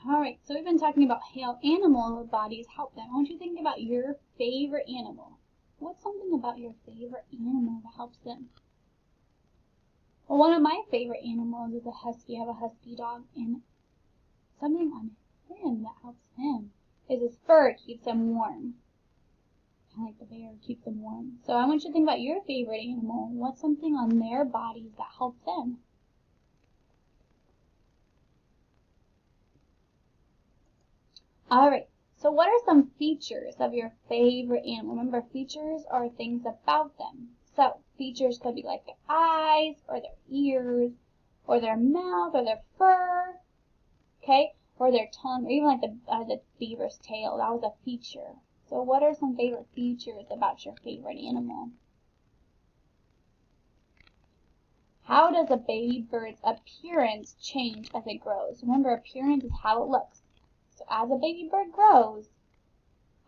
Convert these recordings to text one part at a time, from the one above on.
Alright, so we've been talking about how animal bodies help them. I want you to think about your favorite animal. What's something about your favorite animal that helps them? Well, one of my favorite animals is a husky. I have a husky dog, and something on him that helps him is his fur keeps him warm. Kind of like the bear keeps them warm. So I want you to think about your favorite animal. What's something on their bodies that helps them? Alright, so what are some features of your favorite animal? Remember, features are things about them. So, features could be like their eyes, or their ears, or their mouth, or their fur, okay? Or their tongue, or even like the beaver's tail. That was a feature. So what are some favorite features about your favorite animal? How does a baby bird's appearance change as it grows? Remember, appearance is how it looks. So as a baby bird grows,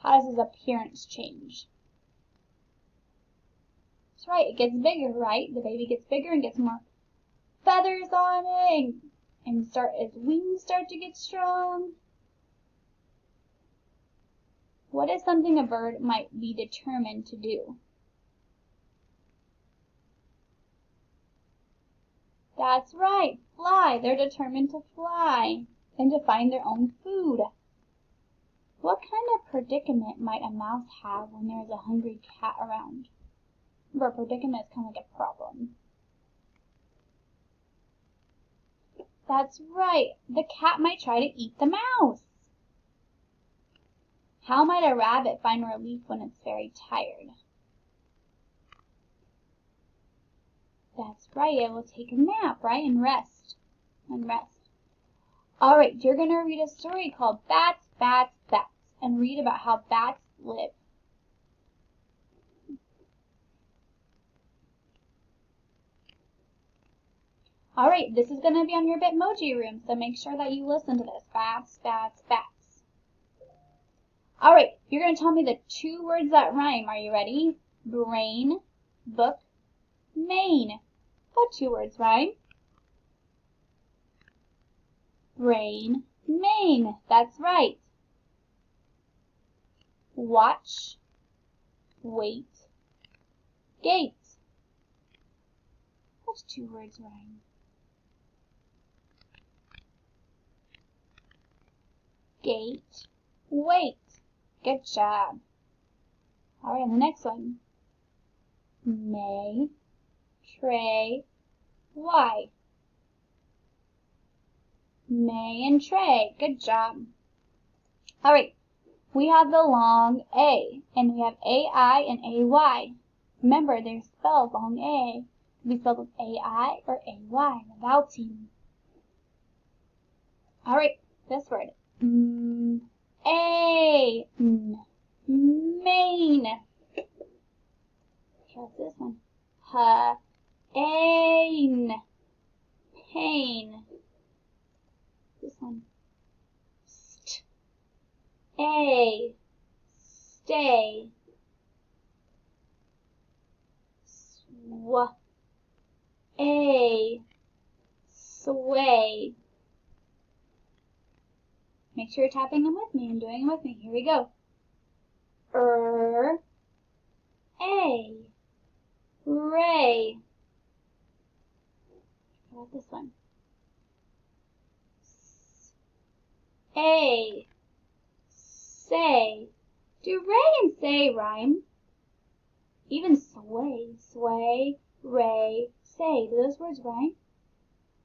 how does his appearance change? That's right, it gets bigger, right? The baby gets bigger and gets more feathers on it, and his wings start to get strong. What is something a bird might be determined to do? That's right, fly. They're determined to fly and to find their own food. What kind of predicament might a mouse have when there is a hungry cat around? Remember, a predicament is kind of like a problem. That's right, the cat might try to eat the mouse. How might a rabbit find relief when it's very tired? That's right, it will take a nap, right, and rest. Alright, you're going to read a story called Bats, Bats, Bats, and read about how bats live. Alright, this is going to be on your Bitmoji room, so make sure that you listen to this. Bats, bats, bats. Alright, you're going to tell me the 2 words that rhyme. Are you ready? Brain, book, mane. What 2 words rhyme? Brain, mane. That's right. Watch, wait, gate. What 2 words rhyme? Gate, wait. Good job. Alright, and the next one. May, tray, why? May and tray. Good job. Alright, we have the long A, and we have AI and AY. Remember, they're spelled long A. It can be spelled with AI or AY, the vowel team. Alright, this word. Main. What's this one? Pain. Pain. This one. Stay. Sway. Make sure you're tapping them with me and doing them with me. Here we go. Ray. How about this one? Say. Do ray and say rhyme? Even sway, ray, say. Do those words rhyme?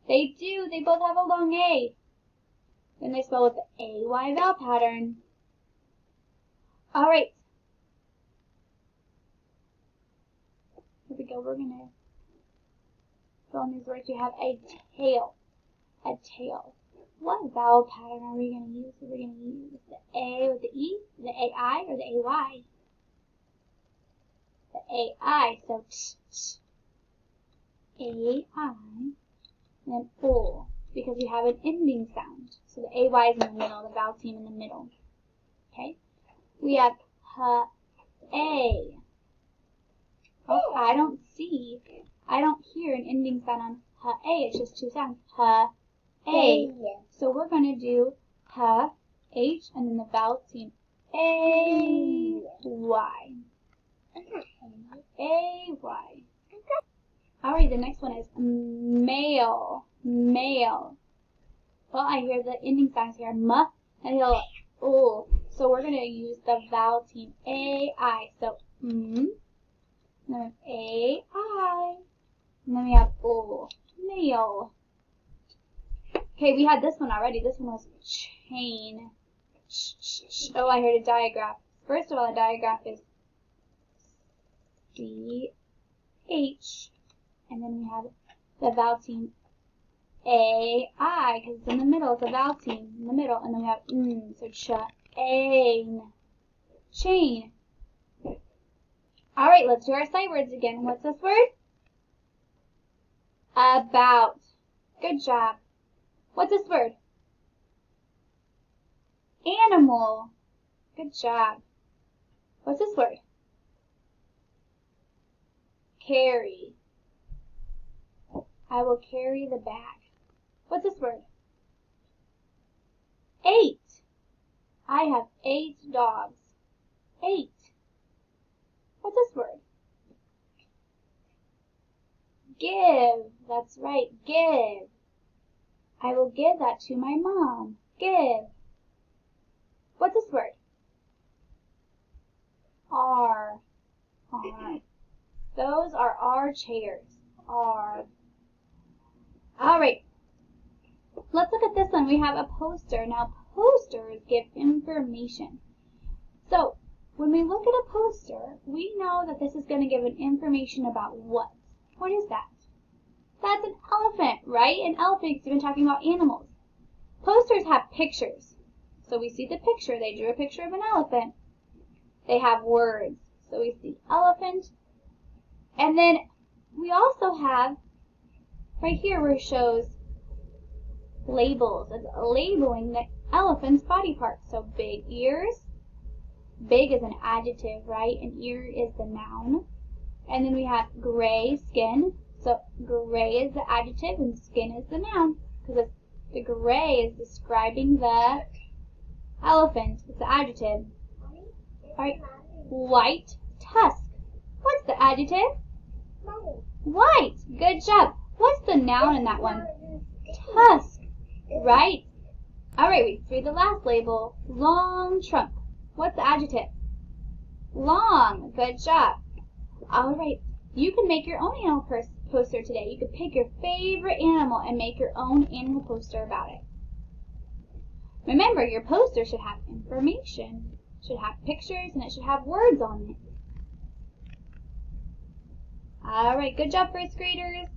They do. They both have a long A. Then they spell with the AY vowel pattern. Alright. Here we go. We're going to fill in these words. We have a tail. A tail. What vowel pattern are we going to use? Are we going to use the A with the E, the AI, or the AY? The AI. So AI, and then O, because we have an ending sound. So the AY is in the middle, the vowel team in the middle. Okay? We have A. Oh, I don't hear an ending sound on A. It's just 2 sounds. A. So we're going to do H, H, and then the vowel team A, Y. A, Y. Alright, the next one is male. Male. Well, I hear the ending sounds here. M, and he'll, O. So we're going to use the vowel team A, I. So, and then A, I. And then we have O. Male. Okay, we had this one already. This one was chain. Oh, I heard a diagraph. First of all, the diagraph is C, H, and then we have the vowel team A, I, because it's in the middle. It's a vowel team in the middle, and then we have so chain. Chain. All right, let's do our sight words again. What's this word? About. Good job. What's this word? Animal. Good job. What's this word? Carry. I will carry the bag. What's this word? 8. I have 8 dogs. 8. What's this word? Give. That's right. Give. I will give that to my mom. Give. What's this word? R. R. Those are our chairs. R. Alright. Let's look at this one. We have a poster. Now, posters give information. So, when we look at a poster, we know that this is going to give an information about what? What is that? That's an elephant, right? An elephant, we've been talking about animals. Posters have pictures. So we see the picture. They drew a picture of an elephant. They have words. So we see elephant. And then we also have, right here where it shows labels. It's labeling the elephant's body parts. So big ears. Big is an adjective, right? An ear is the noun. And then we have gray skin. So gray is the adjective and skin is the noun. Because the gray is describing the elephant. It's the adjective. Alright. White tusk. What's the adjective? White. Good job. What's the noun in that one? Tusk. Right. Alright, we threw the last label. Long trunk. What's the adjective? Long. Good job. Alright. You can make your own animal poster today. You can pick your favorite animal and make your own animal poster about it. Remember, your poster should have information. It should have pictures and it should have words on it. Alright, good job, first graders.